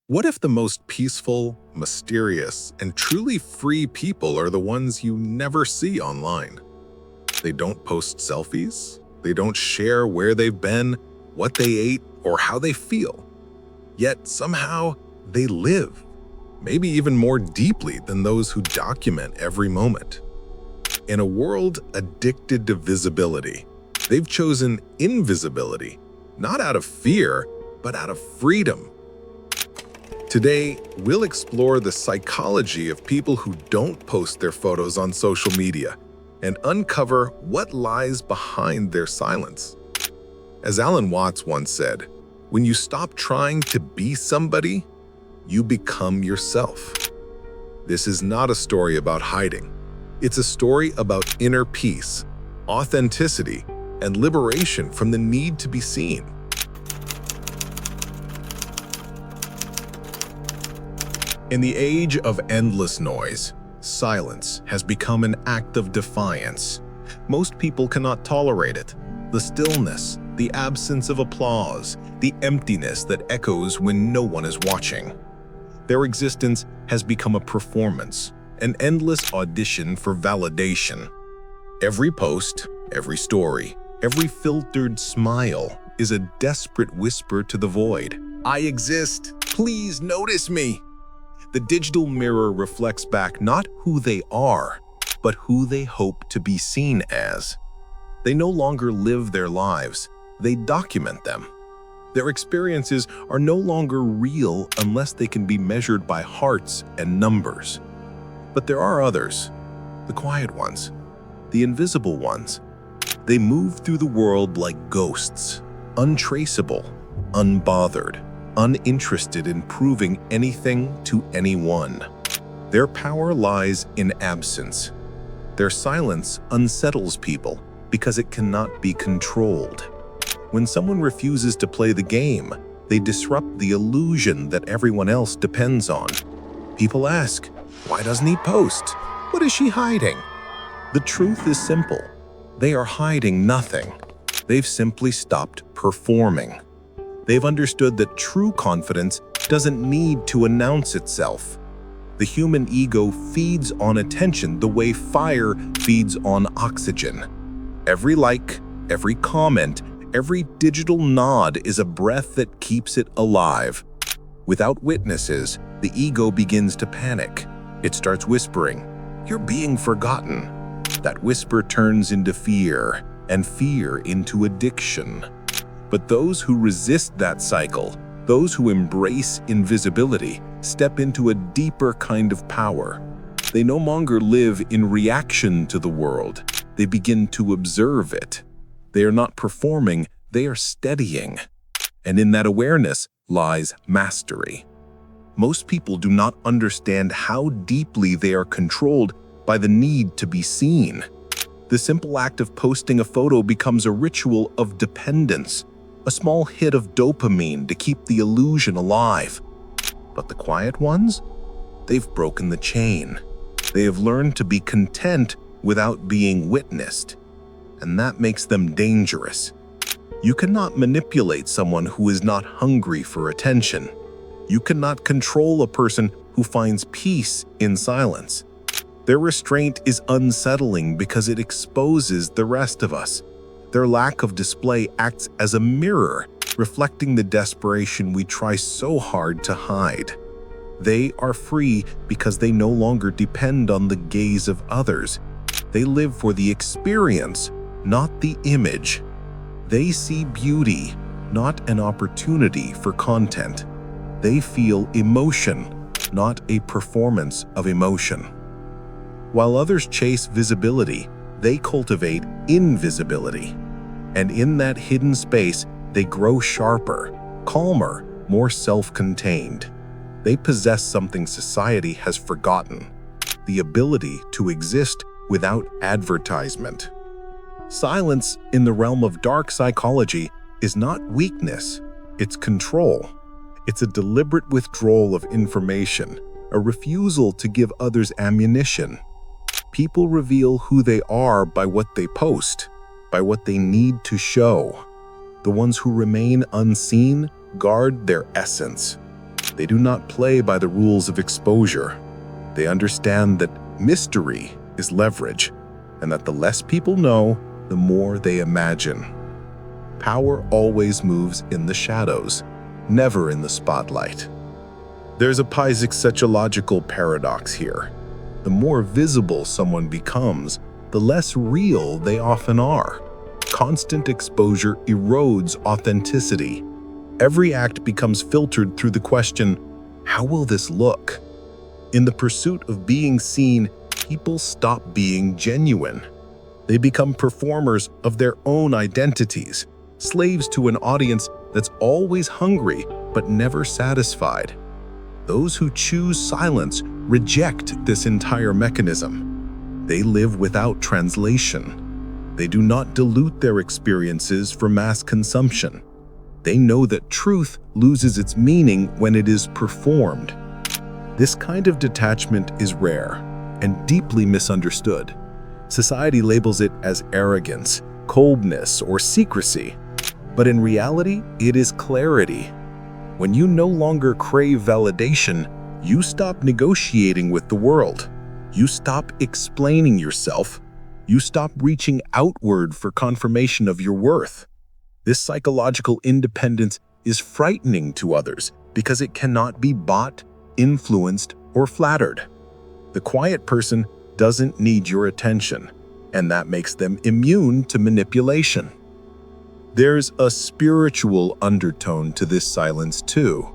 What if the most peaceful, mysterious, and truly free people are the ones you never see online? They don't post selfies, they don't share where they've been, what they ate, or how they feel. Yet somehow they live, maybe even more deeply than those who document every moment. In a world addicted to visibility, they've chosen invisibility, not out of fear, but out of freedom. Today, we'll explore the psychology of people who don't post their photos on social media and uncover what lies behind their silence. As Alan Watts once said, when you stop trying to be somebody, you become yourself. This is not a story about hiding. It's a story about inner peace, authenticity, and liberation from the need to be seen. In the age of endless noise, silence has become an act of defiance. Most people cannot tolerate it. The stillness, the absence of applause, the emptiness that echoes when no one is watching. Their existence has become a performance, an endless audition for validation. Every post, every story, every filtered smile is a desperate whisper to the void. I exist, please notice me. The digital mirror reflects back not who they are, but who they hope to be seen as. They no longer live their lives, they document them. Their experiences are no longer real unless they can be measured by hearts and numbers. But there are others, the quiet ones, the invisible ones. They move through the world like ghosts, untraceable, unbothered, uninterested in proving anything to anyone. Their power lies in absence. Their silence unsettles people because it cannot be controlled. When someone refuses to play the game, they disrupt the illusion that everyone else depends on. People ask, why doesn't he post? What is she hiding? The truth is simple. They are hiding nothing. They've simply stopped performing. They've understood that true confidence doesn't need to announce itself. The human ego feeds on attention the way fire feeds on oxygen. Every like, every comment, every digital nod is a breath that keeps it alive. Without witnesses, the ego begins to panic. It starts whispering, "You're being forgotten." That whisper turns into fear, and fear into addiction. But those who resist that cycle, those who embrace invisibility, step into a deeper kind of power. They no longer live in reaction to the world. They begin to observe it. They are not performing, they are steadying. And in that awareness lies mastery. Most people do not understand how deeply they are controlled by the need to be seen. The simple act of posting a photo becomes a ritual of dependence, a small hit of dopamine to keep the illusion alive. But the quiet ones? They've broken the chain. They have learned to be content without being witnessed. And that makes them dangerous. You cannot manipulate someone who is not hungry for attention. You cannot control a person who finds peace in silence. Their restraint is unsettling because it exposes the rest of us. Their lack of display acts as a mirror, reflecting the desperation we try so hard to hide. They are free because they no longer depend on the gaze of others. They live for the experience, not the image. They see beauty, not an opportunity for content. They feel emotion, not a performance of emotion. While others chase visibility, they cultivate invisibility. And in that hidden space, they grow sharper, calmer, more self-contained. They possess something society has forgotten: the ability to exist without advertisement. Silence in the realm of dark psychology is not weakness, it's control. It's a deliberate withdrawal of information, a refusal to give others ammunition. People reveal who they are by what they post, by what they need to show. The ones who remain unseen guard their essence. They do not play by the rules of exposure. They understand that mystery is leverage, and that the less people know, the more they imagine. Power always moves in the shadows, never in the spotlight. There's a psychological paradox here. The more visible someone becomes, the less real they often are. Constant exposure erodes authenticity. Every act becomes filtered through the question, how will this look? In the pursuit of being seen, people stop being genuine. They become performers of their own identities, slaves to an audience that's always hungry but never satisfied. Those who choose silence reject this entire mechanism. They live without translation. They do not dilute their experiences for mass consumption. They know that truth loses its meaning when it is performed. This kind of detachment is rare and deeply misunderstood. Society labels it as arrogance, coldness, or secrecy. But in reality, it is clarity. When you no longer crave validation, you stop negotiating with the world. You stop explaining yourself. You stop reaching outward for confirmation of your worth. This psychological independence is frightening to others because it cannot be bought, influenced, or flattered. The quiet person doesn't need your attention, and that makes them immune to manipulation. There's a spiritual undertone to this silence too.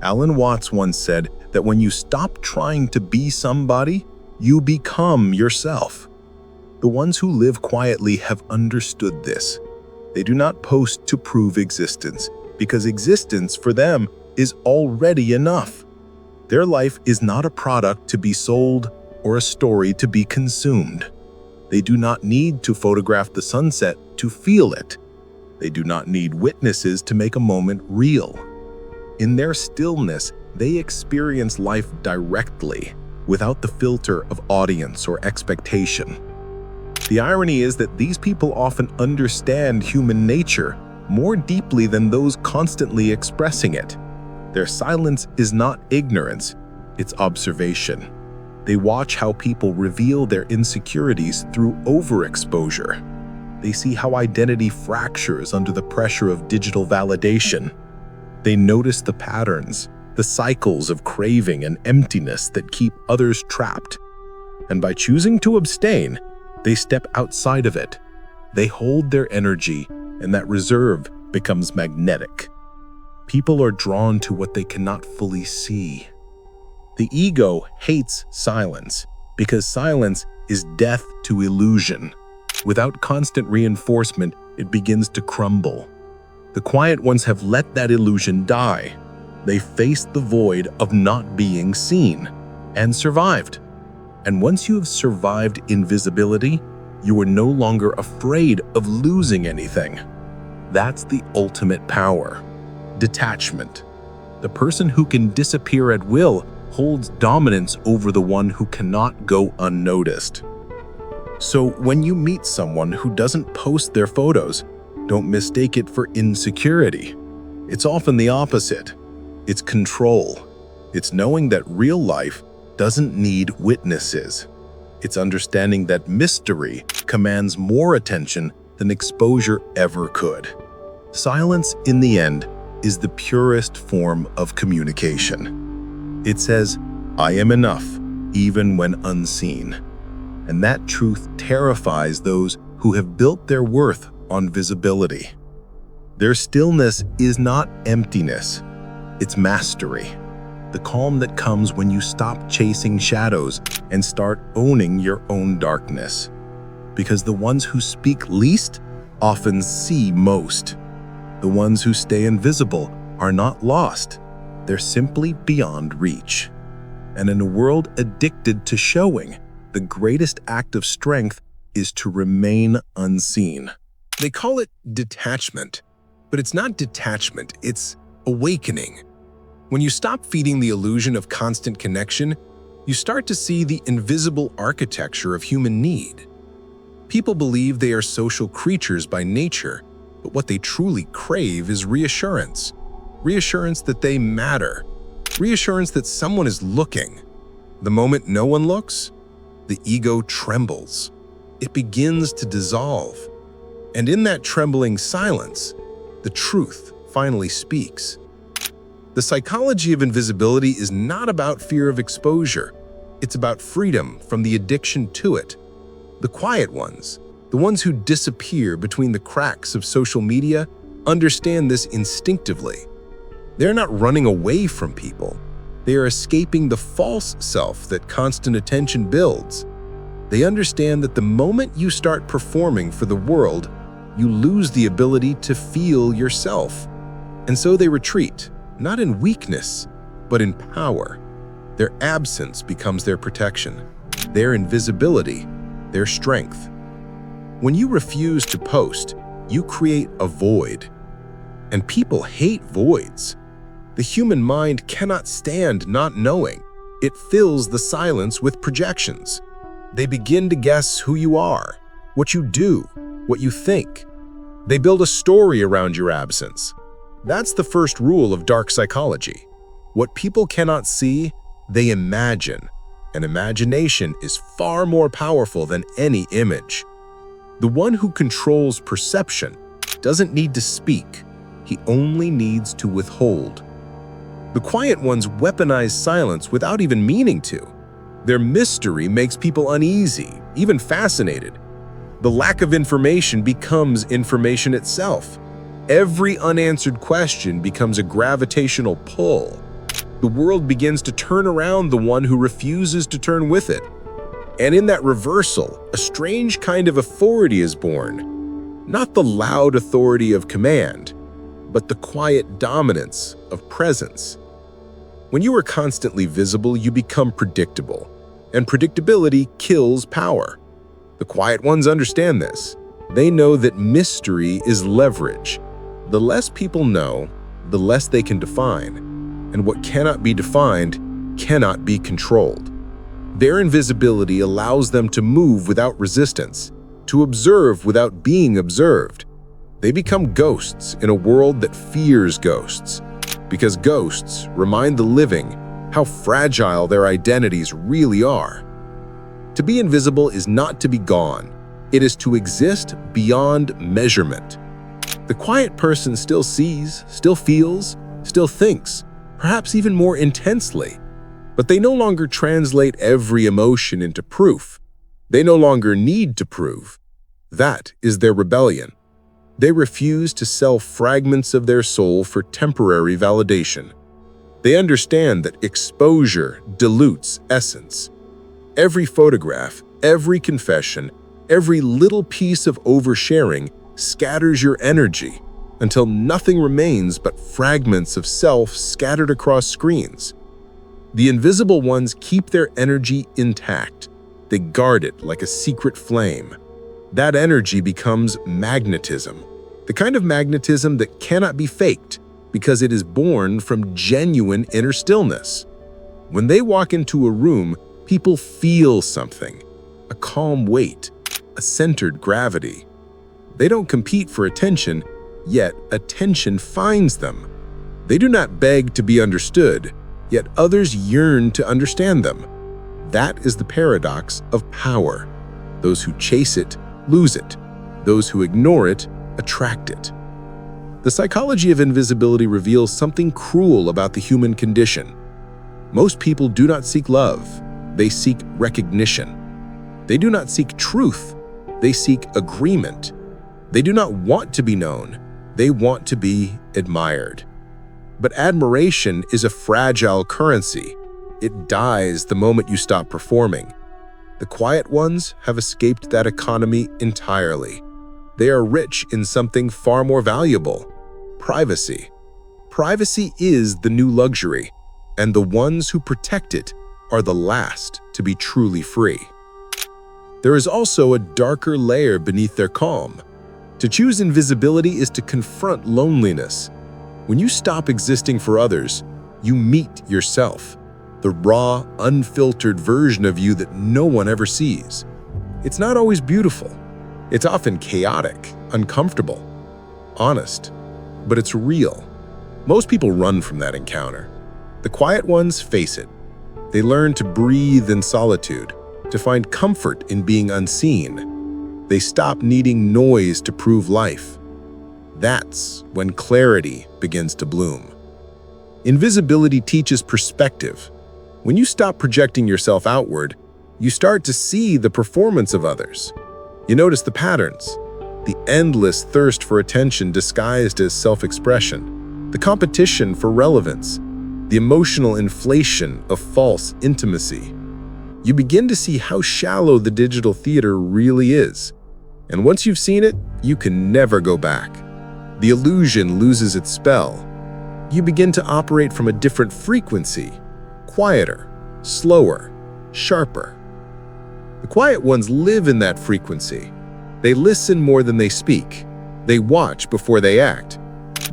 Alan Watts once said that when you stop trying to be somebody, you become yourself. The ones who live quietly have understood this. They do not post to prove existence, because existence for them is already enough. Their life is not a product to be sold or a story to be consumed. They do not need to photograph the sunset to feel it. They do not need witnesses to make a moment real. In their stillness, they experience life directly, without the filter of audience or expectation. The irony is that these people often understand human nature more deeply than those constantly expressing it. Their silence is not ignorance, it's observation. They watch how people reveal their insecurities through overexposure. They see how identity fractures under the pressure of digital validation. They notice the patterns, the cycles of craving and emptiness that keep others trapped. And by choosing to abstain, they step outside of it. They hold their energy, and that reserve becomes magnetic. People are drawn to what they cannot fully see. The ego hates silence because silence is death to illusion. Without constant reinforcement, it begins to crumble. The quiet ones have let that illusion die. They faced the void of not being seen and survived. And once you have survived invisibility, you are no longer afraid of losing anything. That's the ultimate power. Detachment. The person who can disappear at will holds dominance over the one who cannot go unnoticed. So when you meet someone who doesn't post their photos, don't mistake it for insecurity. It's often the opposite. It's control. It's knowing that real life doesn't need witnesses. It's understanding that mystery commands more attention than exposure ever could. Silence, in the end, is the purest form of communication. It says, "I am enough, even when unseen." And that truth terrifies those who have built their worth on visibility. Their stillness is not emptiness, it's mastery. The calm that comes when you stop chasing shadows and start owning your own darkness. Because the ones who speak least often see most. The ones who stay invisible are not lost, they're simply beyond reach. And in a world addicted to showing, the greatest act of strength is to remain unseen. They call it detachment, but it's not detachment, it's awakening. When you stop feeding the illusion of constant connection, you start to see the invisible architecture of human need. People believe they are social creatures by nature, but what they truly crave is reassurance. Reassurance that they matter. reassurance that someone is looking. The moment no one looks, the ego trembles. It begins to dissolve. And in that trembling silence, the truth finally speaks. The psychology of invisibility is not about fear of exposure. It's about freedom from the addiction to it. The quiet ones, the ones who disappear between the cracks of social media, understand this instinctively. They're not running away from people. They are escaping the false self that constant attention builds. They understand that the moment you start performing for the world, you lose the ability to feel yourself. And so they retreat, not in weakness, but in power. Their absence becomes their protection, their invisibility, their strength. When you refuse to post, you create a void. And people hate voids. The human mind cannot stand not knowing. It fills the silence with projections. They begin to guess who you are, what you do, what you think. They build a story around your absence. That's the first rule of dark psychology. What people cannot see, they imagine. And imagination is far more powerful than any image. The one who controls perception doesn't need to speak. He only needs to withhold. The quiet ones weaponize silence without even meaning to. Their mystery makes people uneasy, even fascinated. The lack of information becomes information itself. Every unanswered question becomes a gravitational pull. The world begins to turn around the one who refuses to turn with it. And in that reversal, a strange kind of authority is born. Not the loud authority of command, but the quiet dominance of presence. When you are constantly visible, you become predictable, and predictability kills power. The quiet ones understand this. They know that mystery is leverage. The less people know, the less they can define, and what cannot be defined cannot be controlled. Their invisibility allows them to move without resistance, to observe without being observed. They become ghosts in a world that fears ghosts, because ghosts remind the living how fragile their identities really are. To be invisible is not to be gone. It is to exist beyond measurement. The quiet person still sees, still feels, still thinks, perhaps even more intensely. But they no longer translate every emotion into proof. They no longer need to prove. That is their rebellion. They refuse to sell fragments of their soul for temporary validation. They understand that exposure dilutes essence. Every photograph, every confession, every little piece of oversharing scatters your energy until nothing remains but fragments of self scattered across screens. The invisible ones keep their energy intact. They guard it like a secret flame. That energy becomes magnetism, the kind of magnetism that cannot be faked because it is born from genuine inner stillness. When they walk into a room, people feel something, a calm weight, a centered gravity. They don't compete for attention, yet attention finds them. They do not beg to be understood, yet others yearn to understand them. That is the paradox of power. Those who chase it lose it. Those who ignore it attract it. The psychology of invisibility reveals something cruel about the human condition. Most people do not seek love. They seek recognition. They do not seek truth. They seek agreement. They do not want to be known. They want to be admired. But admiration is a fragile currency. It dies the moment you stop performing. The quiet ones have escaped that economy entirely. They are rich in something far more valuable: privacy. Privacy is the new luxury, and the ones who protect it are the last to be truly free. There is also a darker layer beneath their calm. To choose invisibility is to confront loneliness. When you stop existing for others, you meet yourself, the raw, unfiltered version of you that no one ever sees. It's not always beautiful. It's often chaotic, uncomfortable, honest, but it's real. Most people run from that encounter. The quiet ones face it. They learn to breathe in solitude, to find comfort in being unseen. They stop needing noise to prove life. That's when clarity begins to bloom. Invisibility teaches perspective. When you stop projecting yourself outward, you start to see the performance of others. You notice the patterns, the endless thirst for attention disguised as self-expression, the competition for relevance, the emotional inflation of false intimacy. You begin to see how shallow the digital theater really is. And once you've seen it, you can never go back. The illusion loses its spell. You begin to operate from a different frequency, quieter, slower, sharper. The quiet ones live in that frequency. They listen more than they speak. They watch before they act.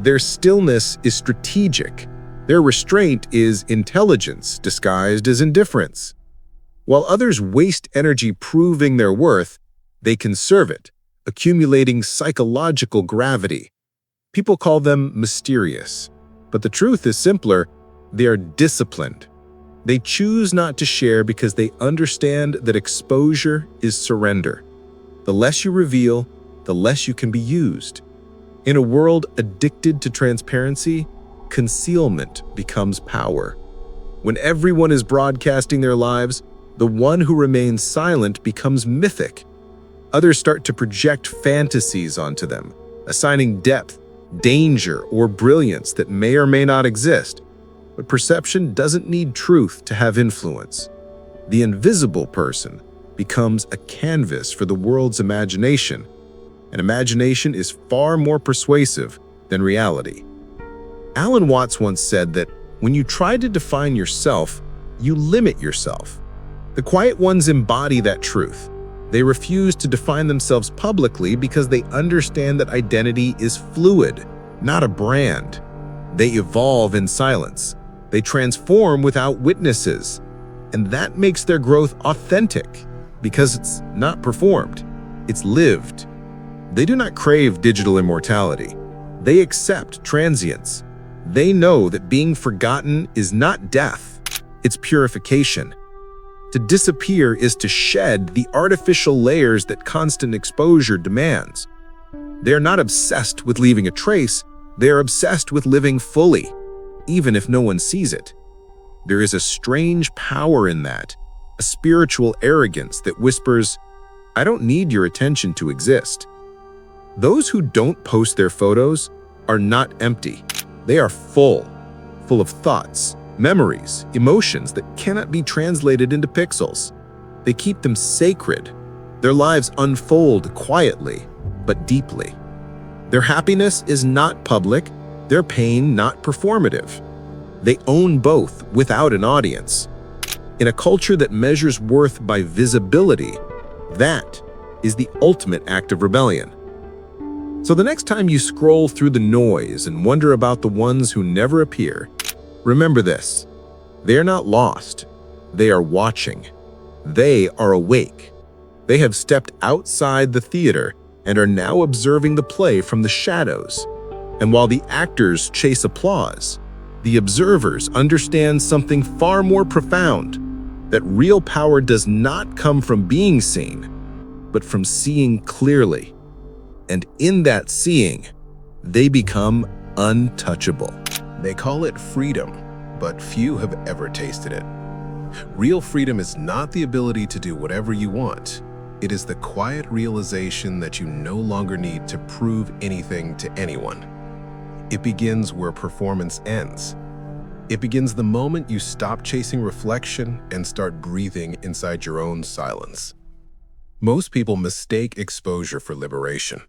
Their stillness is strategic. Their restraint is intelligence disguised as indifference. While others waste energy proving their worth, they conserve it, accumulating psychological gravity. People call them mysterious, but the truth is simpler. They are disciplined. They choose not to share because they understand that exposure is surrender. The less you reveal, the less you can be used. In a world addicted to transparency, concealment becomes power. When everyone is broadcasting their lives, the one who remains silent becomes mythic. Others start to project fantasies onto them, assigning depth, danger, or brilliance that may or may not exist. But perception doesn't need truth to have influence. The invisible person becomes a canvas for the world's imagination, and imagination is far more persuasive than reality. Alan Watts once said that when you try to define yourself, you limit yourself. The quiet ones embody that truth. They refuse to define themselves publicly because they understand that identity is fluid, not a brand. They evolve in silence. They transform without witnesses. And that makes their growth authentic because it's not performed, it's lived. They do not crave digital immortality. They accept transience. They know that being forgotten is not death, it's purification. To disappear is to shed the artificial layers that constant exposure demands. They are not obsessed with leaving a trace, they are obsessed with living fully, even if no one sees it. There is a strange power in that, a spiritual arrogance that whispers, "I don't need your attention to exist." Those who don't post their photos are not empty. They are full of thoughts, memories, emotions that cannot be translated into pixels. They keep them sacred. Their lives unfold quietly, but deeply. Their happiness is not public, their pain not performative. They own both without an audience. In a culture that measures worth by visibility, that is the ultimate act of rebellion. So the next time you scroll through the noise and wonder about the ones who never appear, remember this: they are not lost. They are watching. They are awake. They have stepped outside the theater and are now observing the play from the shadows. And while the actors chase applause, the observers understand something far more profound: that real power does not come from being seen, but from seeing clearly. And in that seeing, they become untouchable. They call it freedom, but few have ever tasted it. Real freedom is not the ability to do whatever you want. It is the quiet realization that you no longer need to prove anything to anyone. It begins where performance ends. It begins the moment you stop chasing reflection and start breathing inside your own silence. Most people mistake exposure for liberation.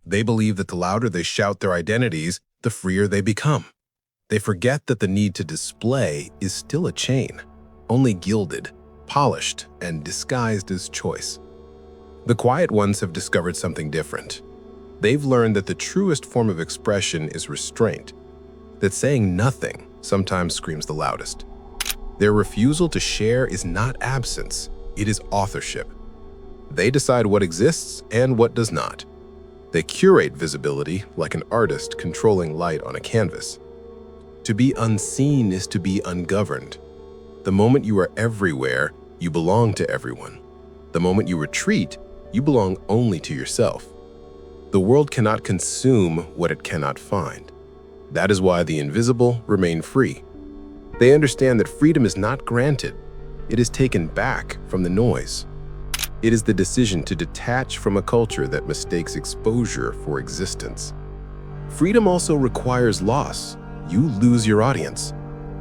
They believe that the louder they shout their identities, the freer they become. They forget that the need to display is still a chain, only gilded, polished, and disguised as choice. The quiet ones have discovered something different. They've learned that the truest form of expression is restraint, that saying nothing sometimes screams the loudest. Their refusal to share is not absence, it is authorship. They decide what exists and what does not. They curate visibility like an artist controlling light on a canvas. To be unseen is to be ungoverned. The moment you are everywhere, you belong to everyone. The moment you retreat, you belong only to yourself. The world cannot consume what it cannot find. That is why the invisible remain free. They understand that freedom is not granted. It is taken back from the noise. It is the decision to detach from a culture that mistakes exposure for existence. Freedom also requires loss. You lose your audience.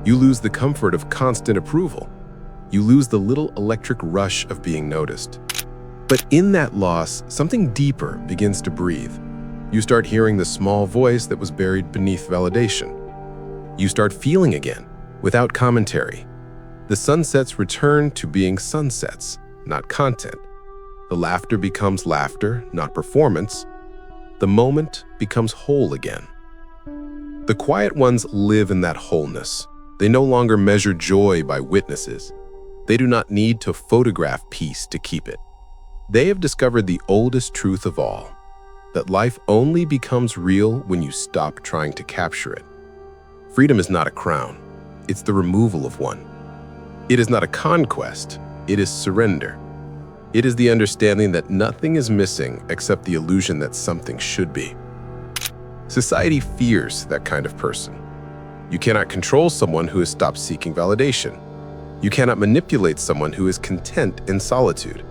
You lose the comfort of constant approval. You lose the little electric rush of being noticed. But in that loss, something deeper begins to breathe. You start hearing the small voice that was buried beneath validation. You start feeling again, without commentary. The sunsets return to being sunsets, not content. The laughter becomes laughter, not performance. The moment becomes whole again. The quiet ones live in that wholeness. They no longer measure joy by witnesses. They do not need to photograph peace to keep it. They have discovered the oldest truth of all, that life only becomes real when you stop trying to capture it. Freedom is not a crown. It's the removal of one. It is not a conquest. It is surrender. It is the understanding that nothing is missing except the illusion that something should be. Society fears that kind of person. You cannot control someone who has stopped seeking validation. You cannot manipulate someone who is content in solitude.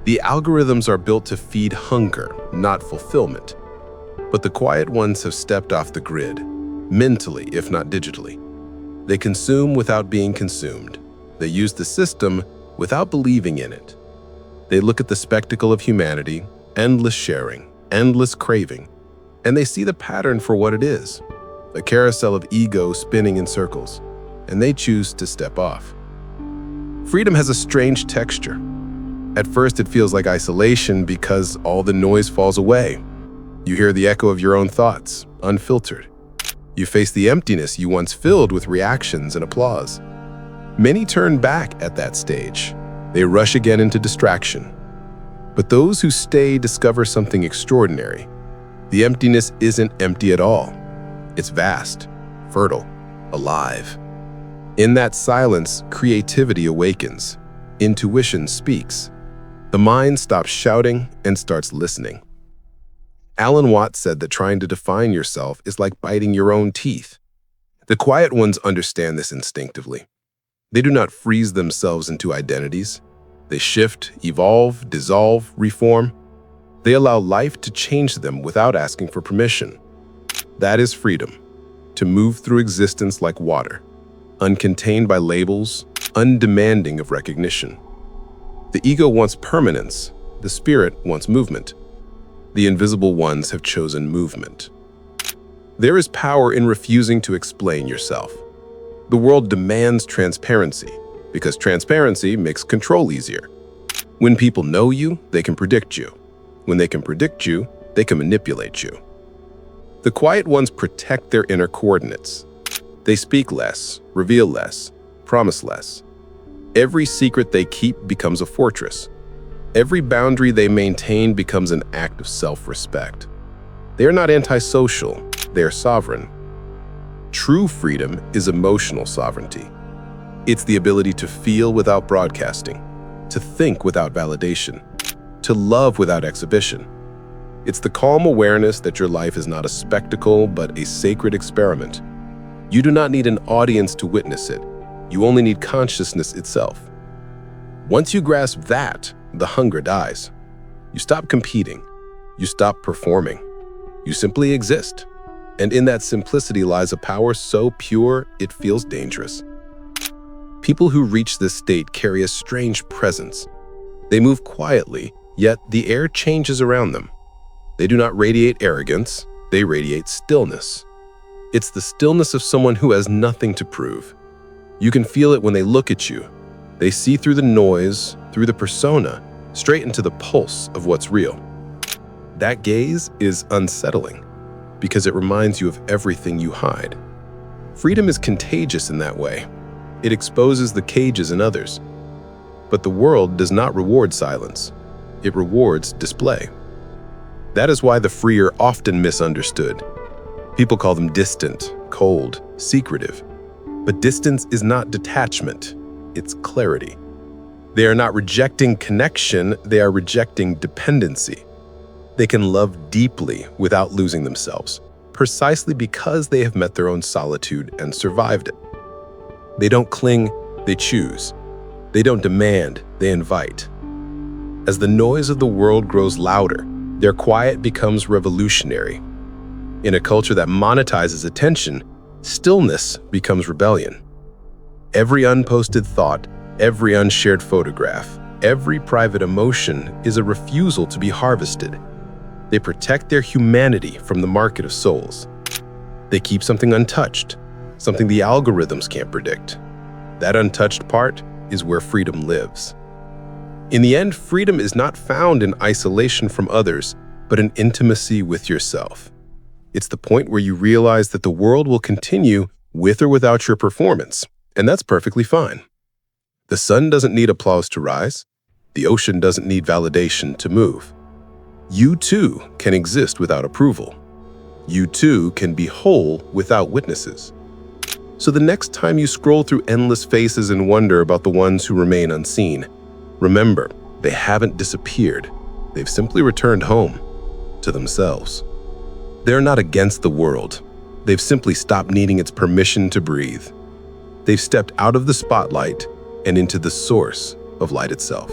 The algorithms are built to feed hunger, not fulfillment. But the quiet ones have stepped off the grid, mentally if not digitally. They consume without being consumed. They use the system without believing in it. They look at the spectacle of humanity, endless sharing, endless craving, and they see the pattern for what it is, a carousel of ego spinning in circles, and they choose to step off. Freedom has a strange texture. At first, it feels like isolation because all the noise falls away. You hear the echo of your own thoughts, unfiltered. You face the emptiness you once filled with reactions and applause. Many turn back at that stage. They rush again into distraction. But those who stay discover something extraordinary. The emptiness isn't empty at all. It's vast, fertile, alive. In that silence, creativity awakens. Intuition speaks. The mind stops shouting and starts listening. Alan Watts said that trying to define yourself is like biting your own teeth. The quiet ones understand this instinctively. They do not freeze themselves into identities. They shift, evolve, dissolve, reform. They allow life to change them without asking for permission. That is freedom, to move through existence like water, uncontained by labels, undemanding of recognition. The ego wants permanence, the spirit wants movement. The invisible ones have chosen movement. There is power in refusing to explain yourself. The world demands transparency, because transparency makes control easier. When people know you, they can predict you. When they can predict you, they can manipulate you. The quiet ones protect their inner coordinates. They speak less, reveal less, promise less. Every secret they keep becomes a fortress. Every boundary they maintain becomes an act of self-respect. They are not antisocial, they are sovereign. True freedom is emotional sovereignty. It's the ability to feel without broadcasting, to think without validation, to love without exhibition. It's the calm awareness that your life is not a spectacle, but a sacred experiment. You do not need an audience to witness it. You only need consciousness itself. Once you grasp that, the hunger dies. You stop competing. You stop performing. You simply exist. And in that simplicity lies a power so pure it feels dangerous. People who reach this state carry a strange presence. They move quietly, yet the air changes around them. They do not radiate arrogance, they radiate stillness. It's the stillness of someone who has nothing to prove. You can feel it when they look at you. They see through the noise, through the persona, straight into the pulse of what's real. That gaze is unsettling because it reminds you of everything you hide. Freedom is contagious in that way. It exposes the cages in others. But the world does not reward silence. It rewards display. That is why the free are often misunderstood. People call them distant, cold, secretive. But distance is not detachment, it's clarity. They are not rejecting connection, they are rejecting dependency. They can love deeply without losing themselves, precisely because they have met their own solitude and survived it. They don't cling, they choose. They don't demand, they invite. As the noise of the world grows louder, their quiet becomes revolutionary. In a culture that monetizes attention, stillness becomes rebellion. Every unposted thought, every unshared photograph, every private emotion is a refusal to be harvested. They protect their humanity from the market of souls. They keep something untouched, something the algorithms can't predict. That untouched part is where freedom lives. In the end, freedom is not found in isolation from others, but in intimacy with yourself. It's the point where you realize that the world will continue with or without your performance, and that's perfectly fine. The sun doesn't need applause to rise. The ocean doesn't need validation to move. You too can exist without approval. You too can be whole without witnesses. So the next time you scroll through endless faces and wonder about the ones who remain unseen, remember, they haven't disappeared. They've simply returned home to themselves. They're not against the world. They've simply stopped needing its permission to breathe. They've stepped out of the spotlight and into the source of light itself.